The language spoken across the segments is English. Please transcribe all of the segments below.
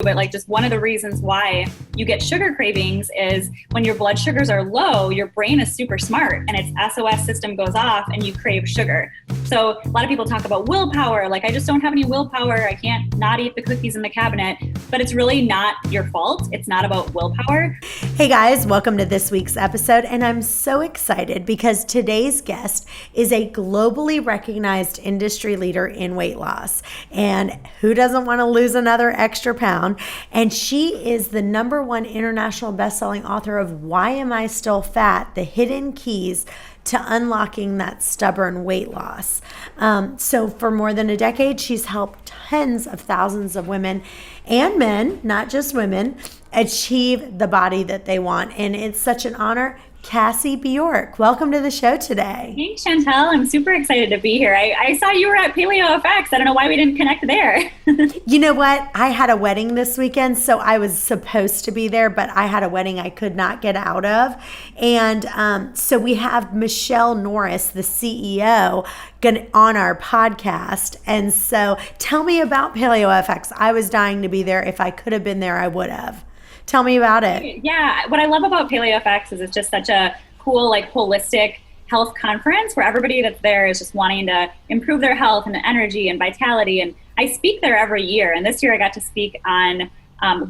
But like just one of the reasons why you get sugar cravings is when your blood sugars are low, your brain is super smart and its SOS system goes off and you crave sugar. So a lot of people talk about willpower, like I just don't have any willpower, I can't not eat the cookies in the cabinet, but it's really not your fault. It's not about willpower. Hey guys, welcome to this week's episode, and I'm so excited because today's guest is a globally recognized industry leader in weight loss. And who doesn't want to lose another extra pound? And she is the #1 international best-selling author of Why Am I Still Fat? The Hidden Keys to Unlocking That Stubborn Weight Loss. So for more than a decade, she's helped tens of thousands of women and men, not just women, achieve the body that they want. And it's such an honor. Cassie Bjork, welcome to the show today. Thanks, Chantel. I'm super excited to be here. I saw you were at Paleo Fx. I don't know why we didn't connect there. You know what? I had a wedding this weekend, so I was supposed to be there, but I had a wedding I could not get out of. And so we have Michelle Norris, the CEO, on our podcast. And so tell me about Paleo Fx. I was dying to be there. If I could have been there, I would have. Tell me about it. Yeah, what I love about Paleo Fx is it's just such a cool, like holistic health conference where everybody that's there is just wanting to improve their health and energy and vitality. And I speak there every year. And this year I got to speak on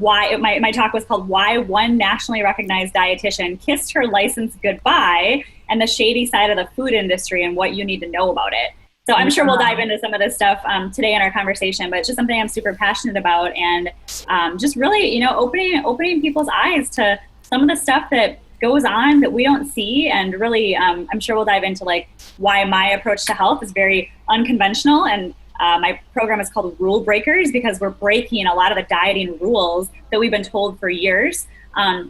why my talk was called Why One Nationally Recognized Dietitian Kissed Her License Goodbye and the Shady Side of the Food Industry and what you need to know about it. So I'm sure we'll dive into some of this stuff today in our conversation, but it's just something I'm super passionate about, and just really, opening people's eyes to some of the stuff that goes on that we don't see. And really, I'm sure we'll dive into like why my approach to health is very unconventional. And my program is called Rule Breakers because we're breaking a lot of the dieting rules that we've been told for years.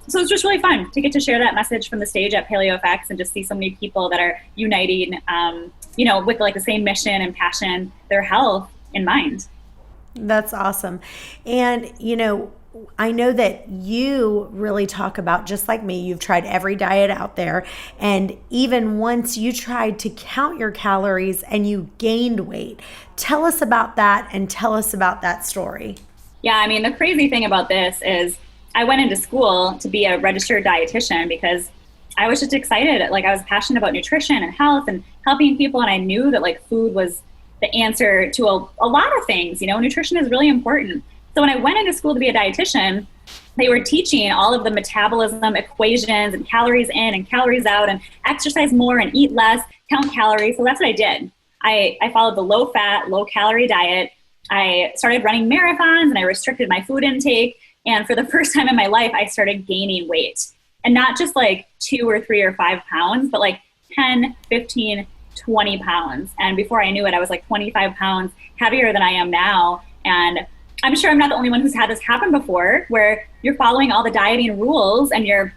So it's just really fun to get to share that message from the stage at Paleo Fx and just see so many people that are uniting, with like the same mission and passion, their health in mind. That's awesome. And, I know that you really talk about, just like me, you've tried every diet out there. And even once you tried to count your calories and you gained weight. Tell us about that and tell us about that story. Yeah, I mean, the crazy thing about this is I went into school to be a registered dietitian because I was just excited. Like I was passionate about nutrition and health and helping people. And I knew that like food was the answer to a lot of things. Nutrition is really important. So when I went into school to be a dietitian, they were teaching all of the metabolism equations and calories in and calories out and exercise more and eat less, count calories. So that's what I did. I followed the low fat, low calorie diet. I started running marathons and I restricted my food intake. And for the first time in my life, I started gaining weight. And not just like 2 or 3 or 5 pounds, but like 10, 15, 20 pounds. And before I knew it, I was like 25 pounds heavier than I am now. And I'm sure I'm not the only one who's had this happen before, where you're following all the dieting rules and you're,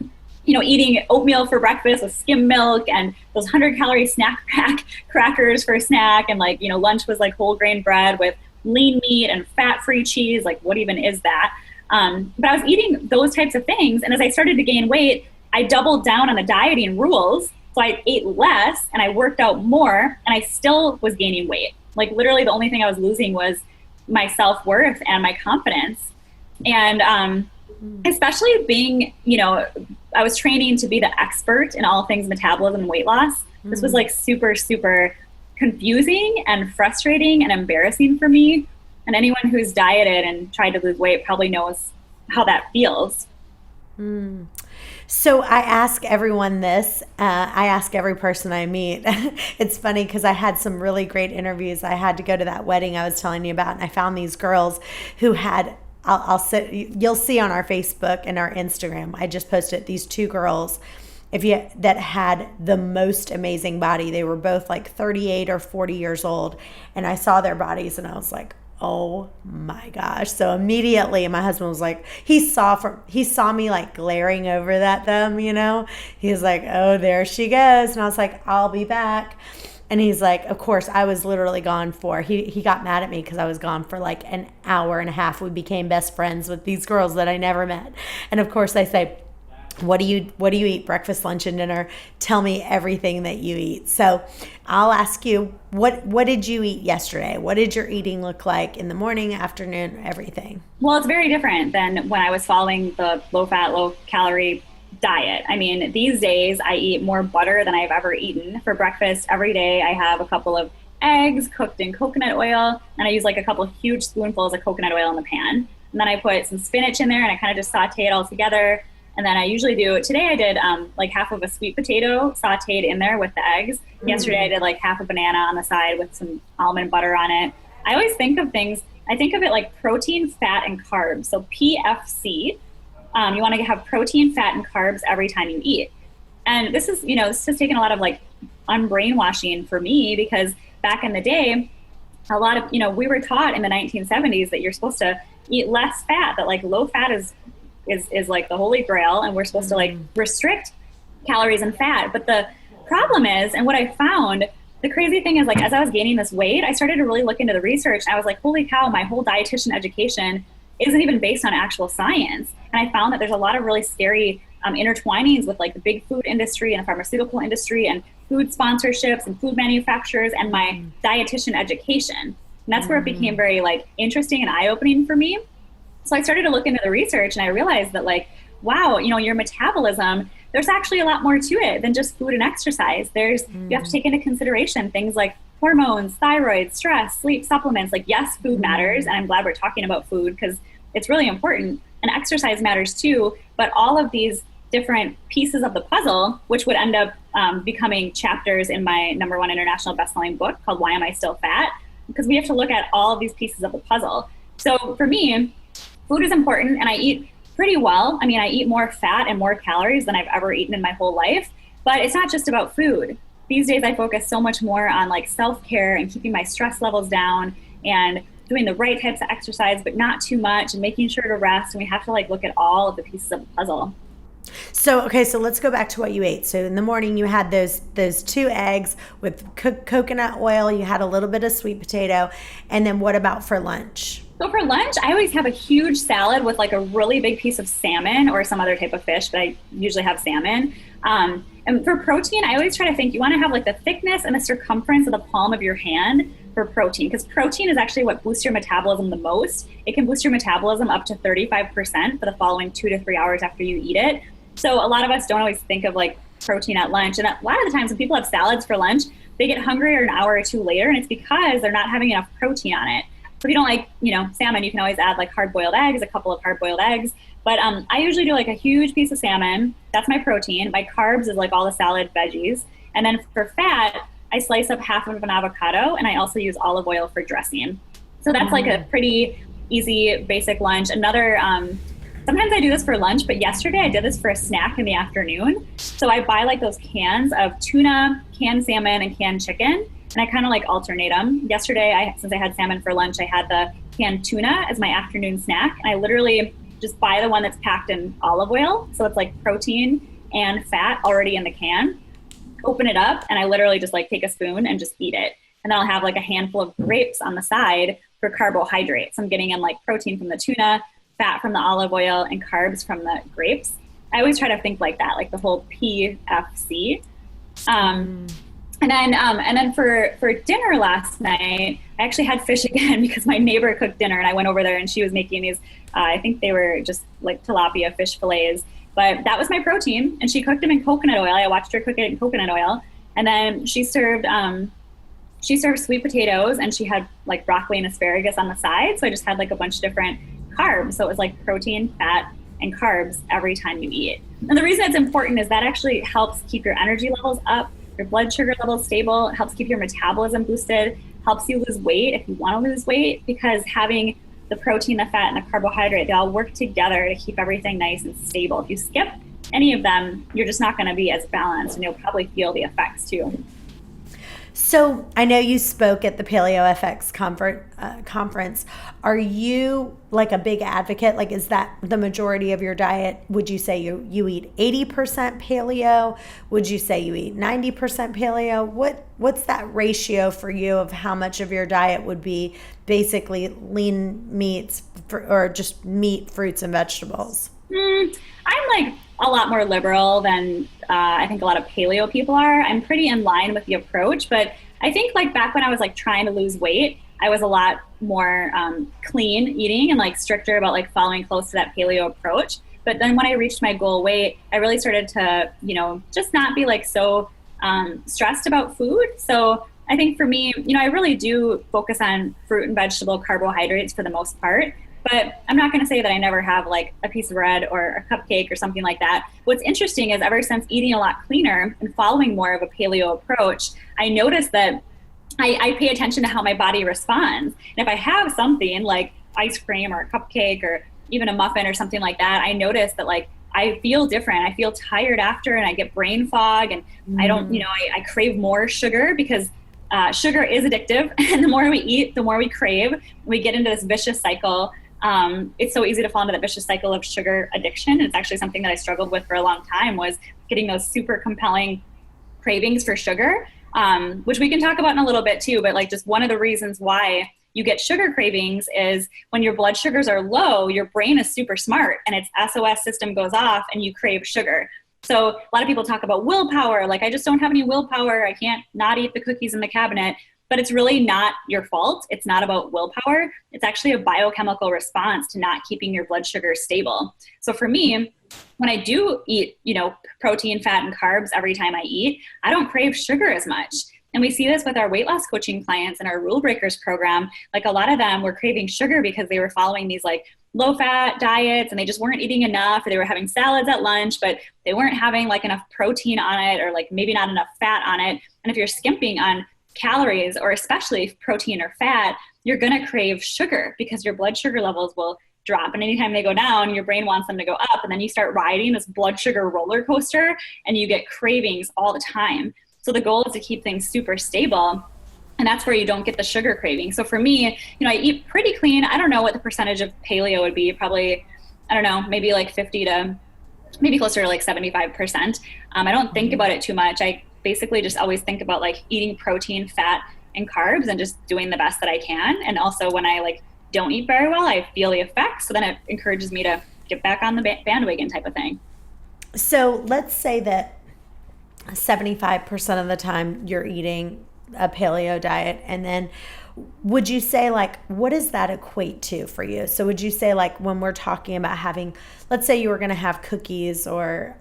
eating oatmeal for breakfast with skim milk and those 100-calorie snack crackers for a snack. And like, lunch was like whole grain bread with lean meat and fat-free cheese. Like what even is that? But I was eating those types of things. And as I started to gain weight, I doubled down on the dieting rules. So I ate less and I worked out more and I still was gaining weight. Like literally the only thing I was losing was my self-worth and my confidence. And especially being, I was training to be the expert in all things metabolism and weight loss. This was like super, super confusing and frustrating and embarrassing for me. And anyone who's dieted and tried to lose weight probably knows how that feels. So I ask everyone this. I ask every person I meet. It's funny because I had some really great interviews. I had to go to that wedding I was telling you about, and I found these girls who had, you'll see on our Facebook and our Instagram, I just posted these 2 girls that had the most amazing body. They were both like 38 or 40 years old. And I saw their bodies and I was like, oh my gosh. So immediately my husband was like, he saw me like glaring over at them, he was like, oh, there she goes. And I was like, I'll be back. And he's like, of course, I was literally gone he got mad at me because I was gone for like an hour and a half. We became best friends with these girls that I never met. And of course I say, What do you eat breakfast, lunch, and dinner? Tell me everything that you eat. So I'll ask you, what did you eat yesterday? What did your eating look like in the morning, afternoon, everything? Well, it's very different than when I was following the low fat, low calorie diet. I mean, these days I eat more butter than I've ever eaten. For breakfast every day, I have a couple of eggs cooked in coconut oil, and I use like a couple of huge spoonfuls of coconut oil in the pan. And then I put some spinach in there and I kind of just saute it all together. And then I usually do, today I did like half of a sweet potato sauteed in there with the eggs. Yesterday I did like half a banana on the side with some almond butter on it. I always think of things, I think of it like protein, fat, and carbs. So PFC, you want to have protein, fat, and carbs every time you eat. And this is, this has taken a lot of like unbrainwashing for me, because back in the day, a lot of, we were taught in the 1970s that you're supposed to eat less fat, that like low fat is like the holy grail, and we're supposed to like restrict calories and fat. But the problem is, and what I found, the crazy thing is, like, as I was gaining this weight, I started to really look into the research, and I was like, holy cow, my whole dietitian education isn't even based on actual science. And I found that there's a lot of really scary intertwinings with like the big food industry and the pharmaceutical industry and food sponsorships and food manufacturers and my dietitian education. And that's where it became very like interesting and eye-opening for me. So I started to look into the research, and I realized that like, wow, your metabolism, there's actually a lot more to it than just food and exercise. You have to take into consideration things like hormones, thyroid, stress, sleep, supplements. Like, yes, food matters. And I'm glad we're talking about food because it's really important. And exercise matters too. But all of these different pieces of the puzzle, which would end up becoming chapters in my #1 international bestselling book called Why Am I Still Fat? Because we have to look at all of these pieces of the puzzle. So for me, food is important, and I eat pretty well. I mean, I eat more fat and more calories than I've ever eaten in my whole life, but it's not just about food. These days I focus so much more on like self-care and keeping my stress levels down and doing the right types of exercise, but not too much, and making sure to rest. And we have to like look at all of the pieces of the puzzle. So, okay, so let's go back to what you ate. So in the morning you had those 2 eggs with coconut oil, you had a little bit of sweet potato, and then what about for lunch? So for lunch, I always have a huge salad with like a really big piece of salmon or some other type of fish, but I usually have salmon. And for protein, I always try to think you want to have like the thickness and the circumference of the palm of your hand for protein, because protein is actually what boosts your metabolism the most. It can boost your metabolism up to 35% for the following 2 to 3 hours after you eat it. So a lot of us don't always think of like protein at lunch. And a lot of the times when people have salads for lunch, they get hungrier an hour or 2 later, and it's because they're not having enough protein on it. So if you don't like, salmon, you can always add like hard-boiled eggs, a couple of hard-boiled eggs. But I usually do like a huge piece of salmon. That's my protein. My carbs is like all the salad veggies. And then for fat, I slice up half of an avocado, and I also use olive oil for dressing. So that's like a pretty easy, basic lunch. Another, sometimes I do this for lunch, but yesterday I did this for a snack in the afternoon. So I buy like those cans of tuna, canned salmon, and canned chicken, and I kind of like alternate them. Yesterday, since I had salmon for lunch, I had the canned tuna as my afternoon snack. And I literally just buy the one that's packed in olive oil. So it's like protein and fat already in the can. Open it up, and I literally just like take a spoon and just eat it. And then I'll have like a handful of grapes on the side for carbohydrates. I'm getting in like protein from the tuna, fat from the olive oil, and carbs from the grapes. I always try to think like that, like the whole PFC. And then for dinner last night, I actually had fish again because my neighbor cooked dinner, and I went over there and she was making these, I think they were just like tilapia fish fillets, but that was my protein, and she cooked them in coconut oil. I watched her cook it in coconut oil, and then she served sweet potatoes, and she had like broccoli and asparagus on the side. So I just had like a bunch of different carbs. So it was like protein, fat, and carbs every time you eat. And the reason it's important is that actually helps keep your energy levels up, your blood sugar levels stable, it helps keep your metabolism boosted, helps you lose weight if you want to lose weight, because having the protein, the fat, and the carbohydrate, they all work together to keep everything nice and stable. If you skip any of them, you're just not going to be as balanced, and you'll probably feel the effects too. So I know you spoke at the Paleo Fx conference. Are you like a big advocate? Like, is that the majority of your diet? Would you say you eat 80% paleo? Would you say you eat 90% paleo? What's that ratio for you of how much of your diet would be basically lean meats or just meat, fruits, and vegetables? I'm like a lot more liberal than I think a lot of paleo people are. I'm pretty in line with the approach, but I think like back when I was like trying to lose weight, I was a lot more clean eating and like stricter about like following close to that paleo approach. But then when I reached my goal weight, I really started to, just not be like so stressed about food. So I think for me, I really do focus on fruit and vegetable carbohydrates for the most part. But I'm not going to say that I never have like a piece of bread or a cupcake or something like that. What's interesting is ever since eating a lot cleaner and following more of a paleo approach, I noticed that I pay attention to how my body responds. And if I have something like ice cream or a cupcake or even a muffin or something like that, I notice that like I feel different. I feel tired after and I get brain fog and I don't, I crave more sugar because sugar is addictive. And the more we eat, the more we crave. We get into this vicious cycle. It's so easy to fall into that vicious cycle of sugar addiction. It's actually something that I struggled with for a long time, was getting those super compelling cravings for sugar, which we can talk about in a little bit too. But like just one of the reasons why you get sugar cravings is when your blood sugars are low, your brain is super smart and its SOS system goes off and you crave sugar. So a lot of people talk about willpower. Like, I just don't have any willpower. I can't not eat the cookies in the cabinet. But it's really not your fault. It's not about willpower. It's actually a biochemical response to not keeping your blood sugar stable. So for me, when I do eat, protein, fat, and carbs every time I eat, I don't crave sugar as much. And we see this with our weight loss coaching clients in our Rule Breakers program. Like, a lot of them were craving sugar because they were following these like low fat diets and they just weren't eating enough, or they were having salads at lunch, but they weren't having like enough protein on it, or like maybe not enough fat on it. And if you're skimping on calories, or especially protein or fat, you're going to crave sugar because your blood sugar levels will drop. And anytime they go down, your brain wants them to go up. And then you start riding this blood sugar roller coaster and you get cravings all the time. So the goal is to keep things super stable. And that's where you don't get the sugar craving. So for me, I eat pretty clean. I don't know what the percentage of paleo would be. Probably, I don't know, maybe like 50 to maybe closer to like 75%. I don't think about it too much. I basically just always think about like eating protein, fat, and carbs and just doing the best that I can. And also when I like don't eat very well, I feel the effects. So then it encourages me to get back on the bandwagon type of thing. So let's say that 75% of the time you're eating a paleo diet, and then would you say like, what does that equate to for you? So would you say like when we're talking about having, let's say you were going to have cookies or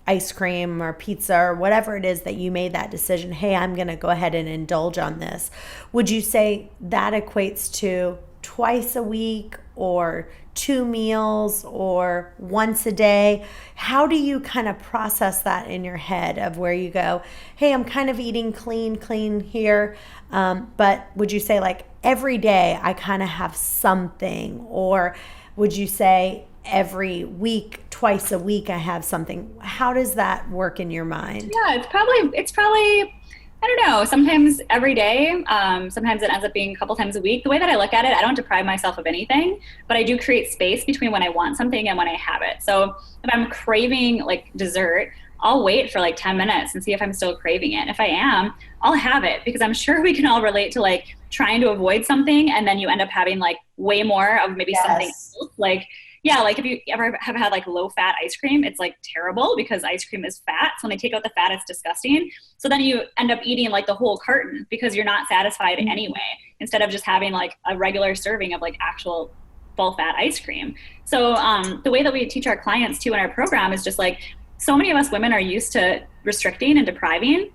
ice cream or pizza or whatever it is that you made that decision, hey, I'm going to go ahead and indulge on this. Would you say that equates to twice a week or 2 meals or once a day? How do you kind of process that in your head of where you go, hey, I'm kind of eating clean here. But would you say like every day I kind of have something, or would you say every week, twice a week I have something? How does that work in your mind? Yeah, it's probably I don't know, sometimes every day, sometimes it ends up being a couple times a week. The way that I look at it, I don't deprive myself of anything, but I do create space between when I want something and when I have it. So if I'm craving like dessert, I'll wait for like 10 minutes and see if I'm still craving it. And if I am, I'll have it, because I'm sure we can all relate to like trying to avoid something and then you end up having like way more of maybe something else. Like, yeah, like if you ever have had like low fat ice cream, it's like terrible because ice cream is fat. So when they take out the fat, it's disgusting. So then you end up eating like the whole carton because you're not satisfied anyway, instead of just having like a regular serving of like actual full fat ice cream. So the way that we teach our clients too in our program is just like, so many of us women are used to restricting and depriving.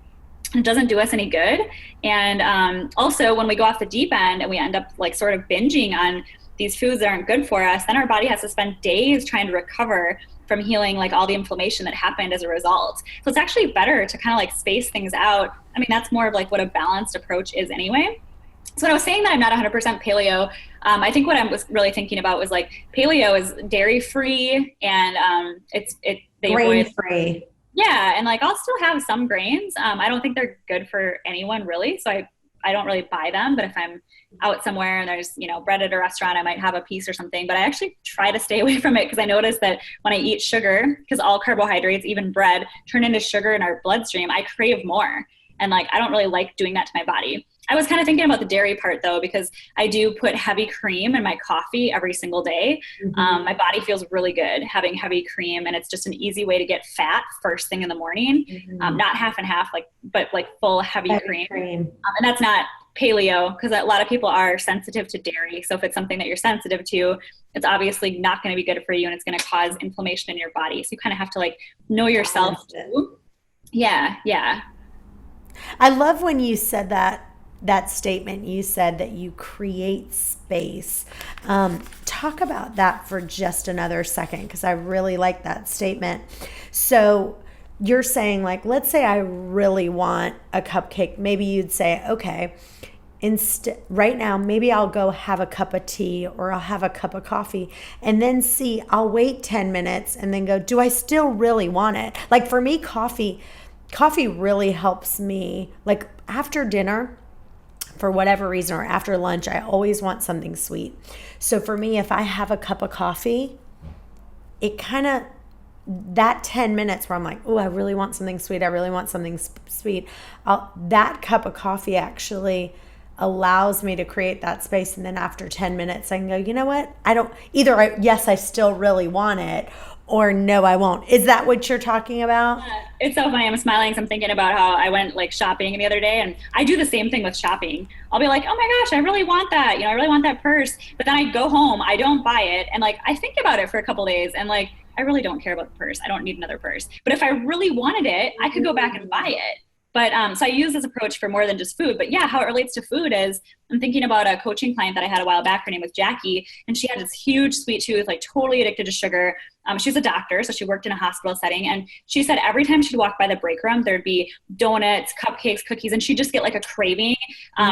It doesn't do us any good. And also when we go off the deep end and we end up like sort of binging on these foods that aren't good for us, then our body has to spend days trying to recover from healing like all the inflammation that happened as a result. So it's actually better to kind of like space things out. I mean, that's more of like what a balanced approach is anyway. So when I was saying that I'm not 100% paleo, I think what I was really thinking about was like paleo is dairy free and they grain avoid free. Yeah, and like I'll still have some grains. I don't think they're good for anyone really, so I don't really buy them. But if I'm out somewhere and there's bread at a restaurant, I might have a piece or something. But I actually try to stay away from it because I notice that when I eat sugar, because all carbohydrates, even bread, turn into sugar in our bloodstream, I crave more. And like I don't really like doing that to my body. I was kind of thinking about the dairy part though, because I do put heavy cream in my coffee every single day. Mm-hmm. My body feels really good having heavy cream, and it's just an easy way to get fat first thing in the morning. Mm-hmm. Not half and half, like, but like full heavy Heavy cream. cream. And that's not paleo, because a lot of people are sensitive to dairy. So if it's something that you're sensitive to, it's obviously not going to be good for you, and it's going to cause inflammation in your body. So you kind of have to like know yourself too. Yeah, yeah. I love when you said that statement. You said that you create space. Talk about that for just another second, because I really like that statement. So you're saying, like, let's say I really want a cupcake. Maybe you'd say, okay, right now, maybe I'll go have a cup of tea or I'll have a cup of coffee, and then see, I'll wait 10 minutes and then go, do I still really want it? Like for me, coffee really helps me. Like after dinner, for whatever reason, or after lunch, I always want something sweet. So for me, if I have a cup of coffee, it kind of, that 10 minutes where I'm like, oh, I really want something sweet. I really want something sweet. That cup of coffee actually allows me to create that space. And then after 10 minutes, I can go, you know what? I don't either. Yes, I still really want it, or no, I won't. Is that what you're talking about? Yeah, it's so funny. I'm smiling 'cause I'm thinking about how I went like shopping the other day, and I do the same thing with shopping. I'll be like, oh my gosh, I really want that. I really want that purse. But then I go home, I don't buy it. And like, I think about it for a couple days, and like, I really don't care about the purse. I don't need another purse. But if I really wanted it, I could go back and buy it. But so I use this approach for more than just food. But yeah, how it relates to food is, I'm thinking about a coaching client that I had a while back. Her name was Jackie, and she had this huge sweet tooth, like totally addicted to sugar. She was a doctor, so she worked in a hospital setting. And she said every time she'd walk by the break room, there'd be donuts, cupcakes, cookies, and she'd just get like a craving,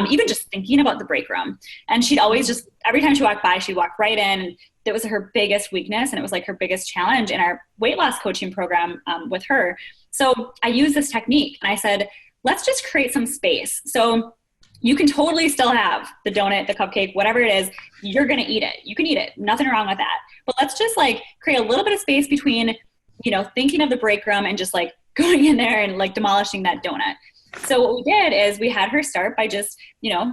even just thinking about the break room. And she'd always just, every time she walked by, she'd walk right in. And that was her biggest weakness, and it was like her biggest challenge in our weight loss coaching program with her. So I used this technique, and I said, let's just create some space. So you can totally still have the donut, the cupcake, whatever it is, you're going to eat it. You can eat it. Nothing wrong with that. But let's just like create a little bit of space between, thinking of the break room and just like going in there and like demolishing that donut. So what we did is we had her start by just,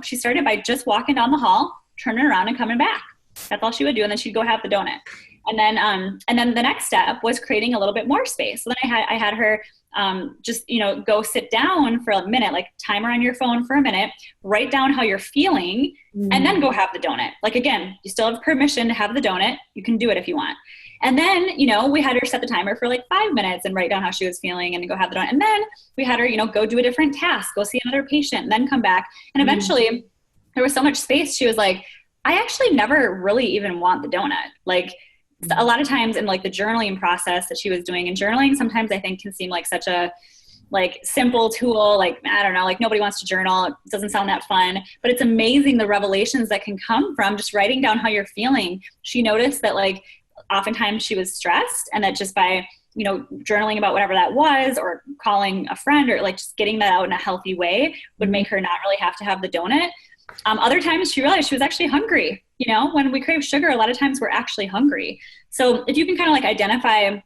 she started by just walking down the hall, turning around and coming back. That's all she would do. And then she'd go have the donut. And then the next step was creating a little bit more space. So then I had her just, go sit down for a minute, like timer on your phone for a minute, write down how you're feeling, and then go have the donut. Like, again, you still have permission to have the donut. You can do it if you want. And then, we had her set the timer for like 5 minutes and write down how she was feeling and then go have the donut. And then we had her, go do a different task, go see another patient, and then come back. And eventually there was so much space. She was like, I actually never really even want the donut. Like, a lot of times in like the journaling process that she was doing, and journaling sometimes I think can seem like such a like simple tool. Like, I don't know, like nobody wants to journal. It doesn't sound that fun, but it's amazing the revelations that can come from just writing down how you're feeling. She noticed that like oftentimes she was stressed, and that just by, journaling about whatever that was, or calling a friend, or like just getting that out in a healthy way would make her not really have to have the donut. Other times she realized she was actually hungry. When we crave sugar, a lot of times we're actually hungry. So if you can kind of like identify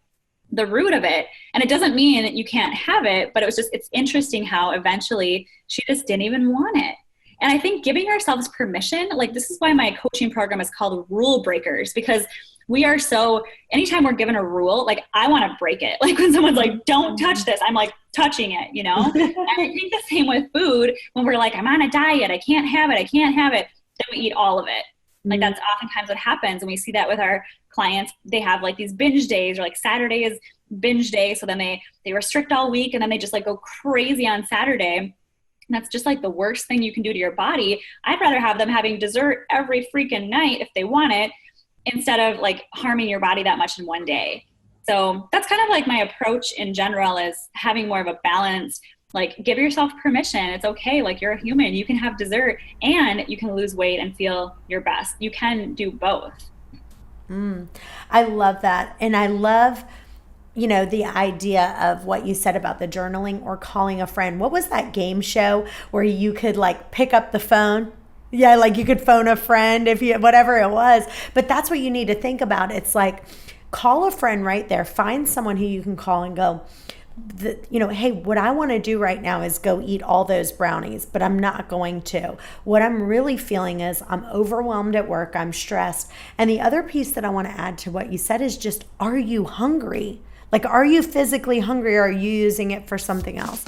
the root of it, and it doesn't mean that you can't have it, but it's interesting how eventually she just didn't even want it. And I think giving ourselves permission, like this is why my coaching program is called Rule Breakers, because we are so, anytime we're given a rule, like I want to break it. Like when someone's like, don't touch this, I'm like touching it, And I think the same with food. When we're like, I'm on a diet, I can't have it, then we eat all of it. Like that's oftentimes what happens. And we see that with our clients. They have like these binge days, or like Saturday is binge day. So then they restrict all week, and then they just like go crazy on Saturday. And that's just like the worst thing you can do to your body. I'd rather have them having dessert every freaking night if they want it, instead of like harming your body that much in one day. So that's kind of like my approach in general, is having more of a balance. Like, give yourself permission. It's okay. Like, you're a human. You can have dessert and you can lose weight and feel your best. You can do both. I love that. And I love, the idea of what you said about the journaling or calling a friend. What was that game show where you could like pick up the phone? Yeah, like you could phone a friend if you, whatever it was. But that's what you need to think about. It's like, call a friend right there. Find someone who you can call and go, hey, what I want to do right now is go eat all those brownies, but I'm not going to. What I'm really feeling is I'm overwhelmed at work, I'm stressed. And the other piece that I want to add to what you said is just, are you hungry? Like, are you physically hungry, or are you using it for something else?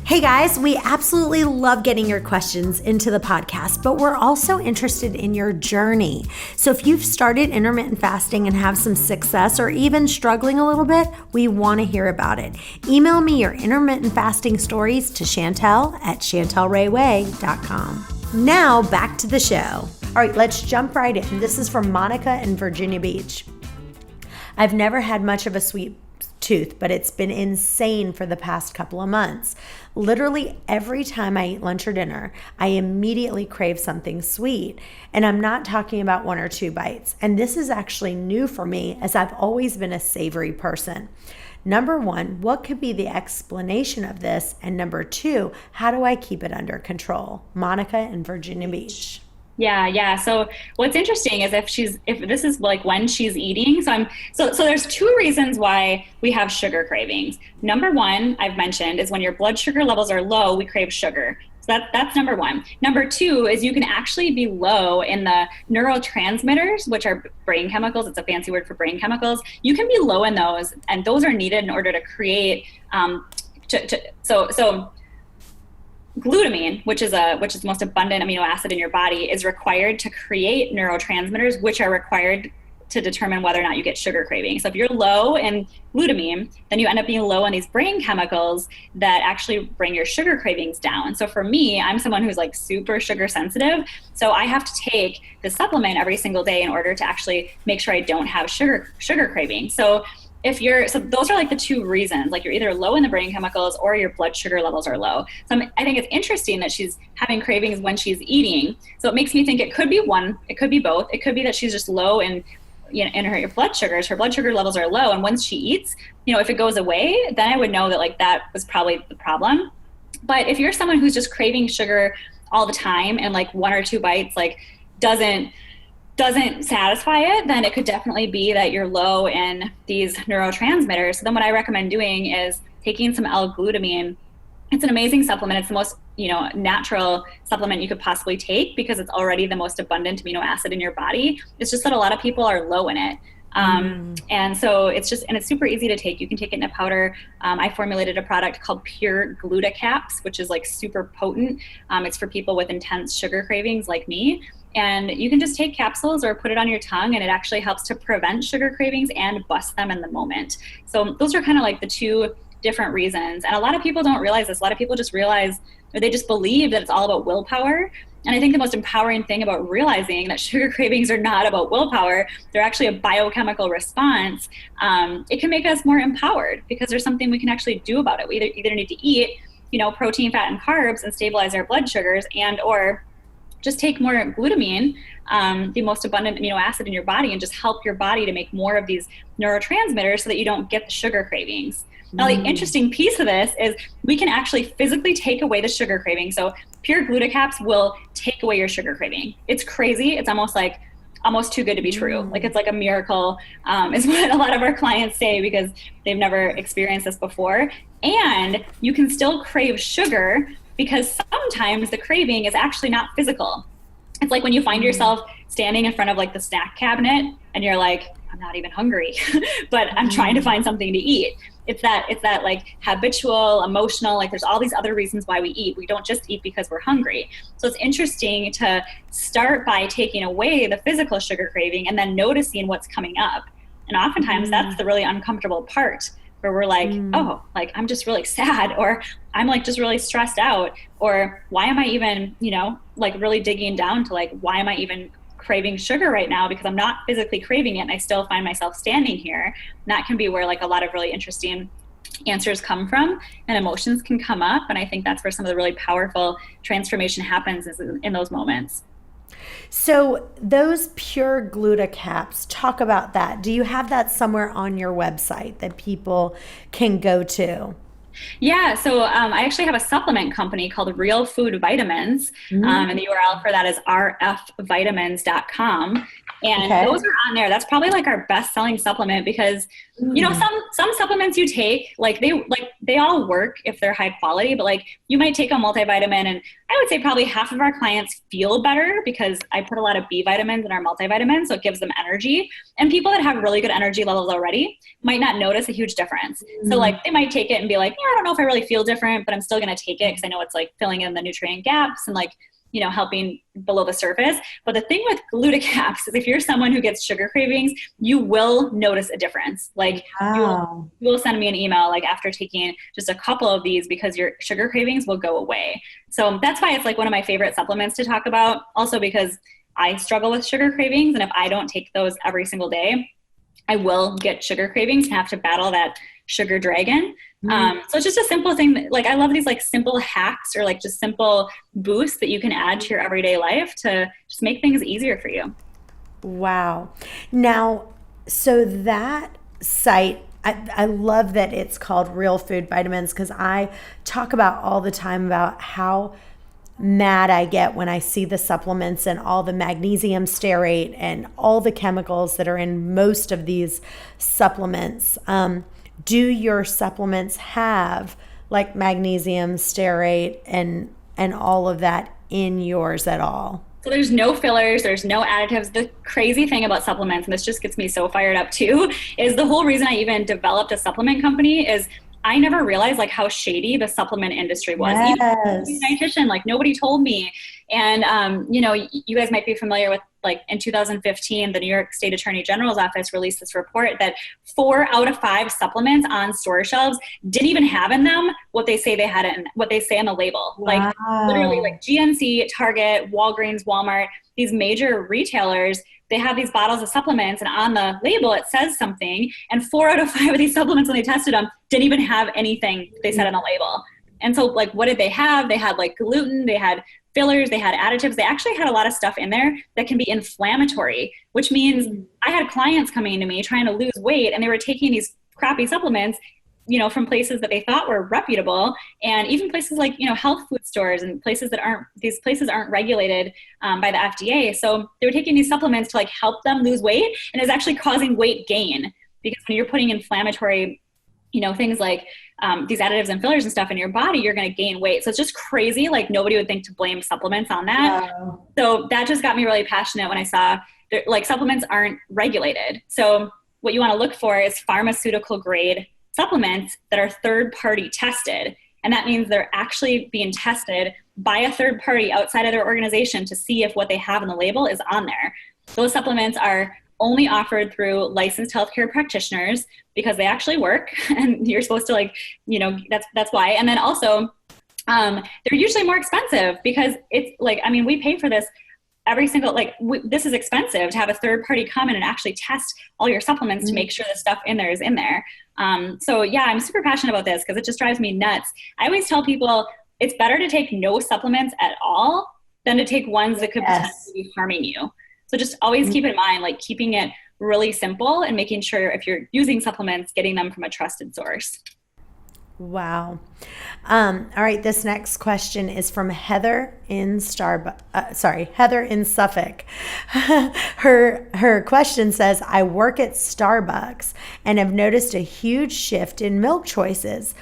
Hey guys, we absolutely love getting your questions into the podcast, but we're also interested in your journey. So if you've started intermittent fasting and have some success, or even struggling a little bit, we want to hear about it. Email me your intermittent fasting stories to Chantel@ChantelRayWay.com. Now back to the show. All right, let's jump right in. This is from Monica in Virginia Beach. I've never had much of a sweet tooth, but it's been insane for the past couple of months. Literally every time I eat lunch or dinner, I immediately crave something sweet. And I'm not talking about 1 or 2 bites. And this is actually new for me, as I've always been a savory person. Number 1, what could be the explanation of this? And number 2, how do I keep it under control? Monica in Virginia Beach. Yeah. So what's interesting is if this is like when she's eating. So there's 2 reasons why we have sugar cravings. Number 1, I've mentioned, is when your blood sugar levels are low, we crave sugar. So that's number 1. Number 2 is you can actually be low in the neurotransmitters, which are brain chemicals. It's a fancy word for brain chemicals. You can be low in those, and those are needed in order to create glutamine, which is the most abundant amino acid in your body, is required to create neurotransmitters, which are required to determine whether or not you get sugar cravings. So if you're low in glutamine, then you end up being low in these brain chemicals that actually bring your sugar cravings down. So for me, I'm someone who's like super sugar sensitive. So I have to take this supplement every single day in order to actually make sure I don't have sugar cravings. So those are like the 2 reasons, like you're either low in the brain chemicals or your blood sugar levels are low. So I think it's interesting that she's having cravings when she's eating. So it makes me think it could be one, it could be both. It could be that she's just low in her blood sugars. Her blood sugar levels are low. And once she eats, if it goes away, then I would know that like that was probably the problem. But if you're someone who's just craving sugar all the time and like 1 or 2 bites, like doesn't satisfy it, then it could definitely be that you're low in these neurotransmitters. So then what I recommend doing is taking some L-glutamine. It's an amazing supplement. It's the most, natural supplement you could possibly take because it's already the most abundant amino acid in your body. It's just that a lot of people are low in it. And so it's super easy to take. You can take it in a powder. I formulated a product called Pure Gluta-Caps, which is like super potent. It's for people with intense sugar cravings like me. And you can just take capsules or put it on your tongue, and it actually helps to prevent sugar cravings and bust them in the moment. So those are kind of like the 2 different reasons. And a lot of people don't realize this. A lot of people just realize, or they just believe that it's all about willpower. And I think the most empowering thing about realizing that sugar cravings are not about willpower, they're actually a biochemical response. It can make us more empowered because there's something we can actually do about it. We either need to eat, protein, fat, and carbs and stabilize our blood sugars, or just take more glutamine, the most abundant amino acid in your body, and just help your body to make more of these neurotransmitters so that you don't get the sugar cravings. Now, the interesting piece of this is we can actually physically take away the sugar craving. So Pure Gluta-Caps will take away your sugar craving. It's crazy. It's almost too good to be true. Like it's like a miracle, is what a lot of our clients say because they've never experienced this before. And you can still crave sugar because sometimes the craving is actually not physical. It's like when you find yourself standing in front of like the snack cabinet and you're like, I'm not even hungry, but I'm trying to find something to eat. It's that like habitual, emotional, like there's all these other reasons why we eat. We don't just eat because we're hungry. So it's interesting to start by taking away the physical sugar craving and then noticing what's coming up. And oftentimes that's the really uncomfortable part, where we're like, oh, like I'm just really sad, or I'm like just really stressed out, or why am I even, like really digging down to like, why am I even craving sugar right now, because I'm not physically craving it and I still find myself standing here. And that can be where like a lot of really interesting answers come from and emotions can come up. And I think that's where some of the really powerful transformation happens, is in those moments. So those Pure Gluta-Caps, talk about that. Do you have that somewhere on your website that people can go to? Yeah, so I actually have a supplement company called Real Food Vitamins, Mm, and the URL for that is rfvitamins.com. And okay. those are on there. That's probably like our best-selling supplement because, Mm, some supplements you take, they all work if they're high quality, but like you might take a multivitamin, and I would say probably half of our clients feel better because I put a lot of B vitamins in our multivitamins, so it gives them energy. And people that have really good energy levels already might not notice a huge difference. So mm, like they might take it and be like, yeah, I don't know if I really feel different, but I'm still going to take it because I know it's like filling in the nutrient gaps and like, helping below the surface. But the thing with glutecaps is if you're someone who gets sugar cravings, you will notice a difference. Like wow. you will send me an email like after taking just a couple of these because your sugar cravings will go away. So that's why it's like one of my favorite supplements to talk about. Also because I struggle with sugar cravings, and if I don't take those every single day, I will get sugar cravings and have to battle that sugar dragon. Mm, So it's just a simple thing. Like I love these like simple hacks or like just simple boosts that you can add to your everyday life to just make things easier for you. wow. Now, so that site, I love that it's called Real Food Vitamins because I talk about all the time about how mad I get when I see the supplements and all the magnesium stearate and all the chemicals that are in most of these supplements. Do your supplements have like magnesium stearate and all of that in yours at all? So there's no fillers, there's no additives. The crazy thing about supplements, and this just gets me so fired up too, is the whole reason I even developed a supplement company is I never realized like how shady the supplement industry was. Even as a Yes. dietitian, like nobody told me. And you guys might be familiar with like in 2015, the New York State Attorney General's office released this report that 4 out of 5 supplements on store shelves didn't even have in them what they say they had in what they say on the label. Like literally Wow. like GNC, Target, Walgreens, Walmart, these major retailers, they have these bottles of supplements, and on the label it says something, and 4 out of 5 of these supplements when they tested them didn't even have anything they said on the label. And so like what did they have? They had like gluten, they had fillers, they had additives. They actually had a lot of stuff in there that can be inflammatory, which means I had clients coming to me trying to lose weight, and they were taking these crappy supplements, from places that they thought were reputable, and even places like, health food stores and places that these places aren't regulated by the FDA. So they were taking these supplements to like help them lose weight, and it's actually causing weight gain because when you're putting inflammatory, things like these additives and fillers and stuff in your body, you're going to gain weight. So it's just crazy. Like nobody would think to blame supplements on that. Wow. So that just got me really passionate when I saw like supplements aren't regulated. So what you want to look for is pharmaceutical grade supplements that are third party tested. And that means they're actually being tested by a third party outside of their organization to see if what they have in the label is on there. Those supplements are only offered through licensed healthcare practitioners because they actually work, and you're supposed to that's why. And then also, they're usually more expensive because it's like, we pay for this every single, this is expensive to have a third party come in and actually test all your supplements to make sure the stuff in there is in there. So yeah, I'm super passionate about this because it just drives me nuts. I always tell people it's better to take no supplements at all than to take ones that could potentially Yes. be harming you. So just always keep in mind, like keeping it really simple and making sure if you're using supplements, getting them from a trusted source. Wow. All right. This next question is from Heather in Heather in Suffolk. Her question says, I work at Starbucks and have noticed a huge shift in milk choices.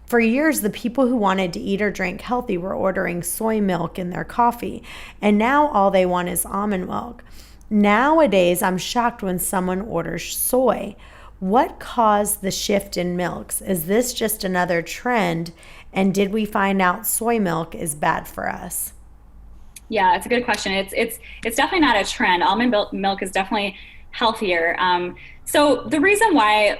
For years, the people who wanted to eat or drink healthy were ordering soy milk in their coffee, and now all they want is almond milk. Nowadays, I'm shocked when someone orders soy. What caused the shift in milks? Is this just another trend? And did we find out soy milk is bad for us? Yeah, it's a good question. It's definitely not a trend. Almond milk is definitely healthier. So the reason why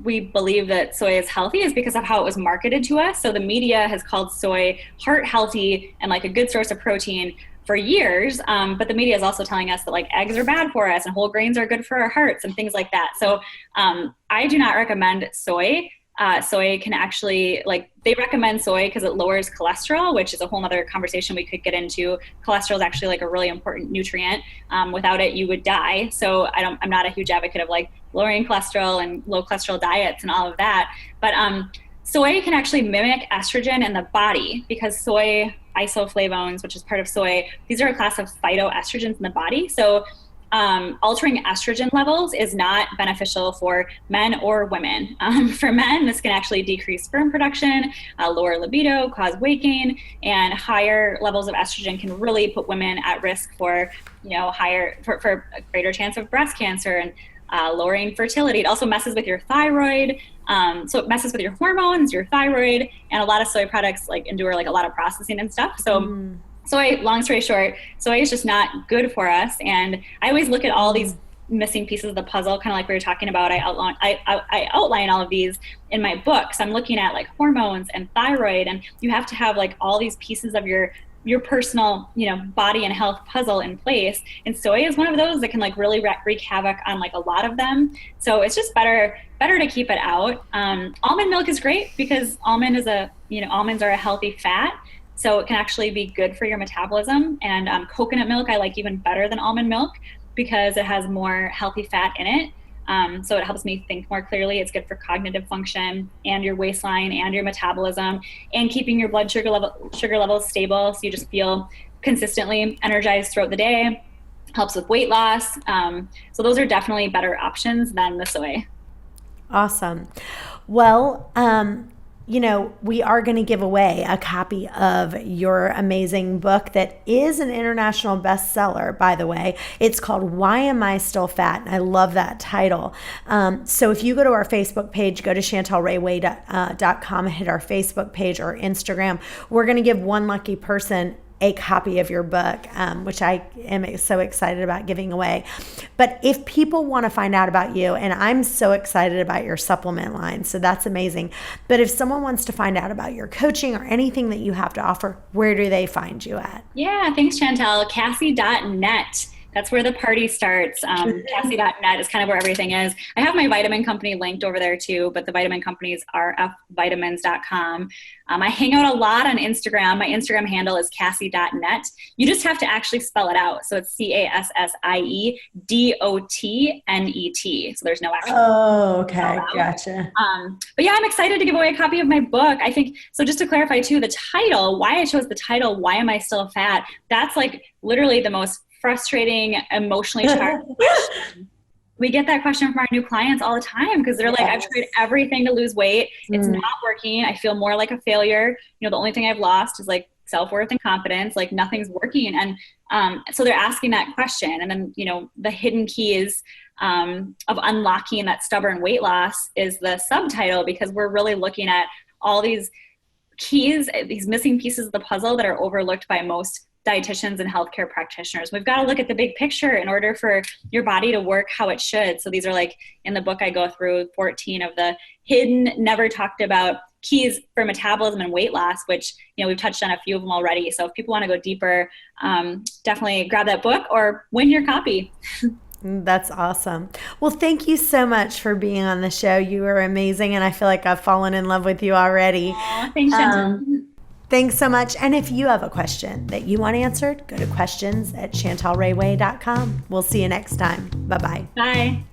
we believe that soy is healthy is because of how it was marketed to us. So the media has called soy heart healthy and like a good source of protein for years. But the media is also telling us that like eggs are bad for us and whole grains are good for our hearts and things like that. So I do not recommend soy. Soy can actually, they recommend soy because it lowers cholesterol, which is a whole other conversation we could get into. Cholesterol is actually like a really important nutrient. Without it, you would die. So I'm not a huge advocate of like lowering cholesterol and low cholesterol diets and all of that. But soy can actually mimic estrogen in the body because soy isoflavones, which is part of soy, these are a class of phytoestrogens in the body. So altering estrogen levels is not beneficial for men or women. For men, this can actually decrease sperm production, lower libido, cause weight gain, and higher levels of estrogen can really put women at risk for, for a greater chance of breast cancer and lowering fertility. It also messes with your thyroid. So it messes with your hormones, your thyroid, and a lot of soy products endure a lot of processing and stuff. So soy, long story short, soy is just not good for us. And I always look at all these missing pieces of the puzzle, kind of like we were talking about. I outline all of these in my book. So I'm looking at hormones and thyroid, and you have to have all these pieces of your personal, body and health puzzle in place. And soy is one of those that can really wreak havoc on a lot of them. So it's just better to keep it out. Almond milk is great because almonds are a healthy fat. So it can actually be good for your metabolism. And coconut milk I like even better than almond milk because it has more healthy fat in it. So it helps me think more clearly. It's good for cognitive function and your waistline and your metabolism and keeping your blood sugar levels stable. So you just feel consistently energized throughout the day. Helps with weight loss. So those are definitely better options than the soy. Awesome. Well, we are going to give away a copy of your amazing book that is an international bestseller, by the way. It's called Why Am I Still Fat? And I love that title. So if you go to our Facebook page, go to chantelrayway.com and hit our Facebook page or Instagram, we're going to give one lucky person a copy of your book, which I am so excited about giving away. But if people want to find out about you, and I'm so excited about your supplement line, so that's amazing. But if someone wants to find out about your coaching or anything that you have to offer, where do they find you at? Yeah, thanks, Chantel. Cassie.net. That's where the party starts. Cassie.net is kind of where everything is. I have my vitamin company linked over there too, but the vitamin company is rfvitamins.com. I hang out a lot on Instagram. My Instagram handle is Cassie.net. You just have to actually spell it out. So it's CASSIEDOTNET. So there's no actual. Oh, okay. Gotcha. But yeah, I'm excited to give away a copy of my book. I think, so just to clarify too, the title, why I chose the title, Why Am I Still Fat? That's literally the most frustrating, emotionally charged question. We get that question from our new clients all the time because they're like, I've tried everything to lose weight. It's not working. I feel more like a failure. The only thing I've lost is self-worth and confidence. Nothing's working. And so they're asking that question. And then, the hidden keys of unlocking that stubborn weight loss is the subtitle, because we're really looking at all these keys, these missing pieces of the puzzle that are overlooked by most dietitians and healthcare practitioners. We've got to look at the big picture in order for your body to work how it should. So these are in the book, I go through 14 of the hidden, never talked about keys for metabolism and weight loss, which, we've touched on a few of them already. So if people want to go deeper, definitely grab that book or win your copy. That's awesome. Well, thank you so much for being on the show. You are amazing. And I feel like I've fallen in love with you already. Aww, thanks, Chantel. Thanks so much. And if you have a question that you want answered, go to questions@chantelrayway.com. We'll see you next time. Bye-bye. Bye.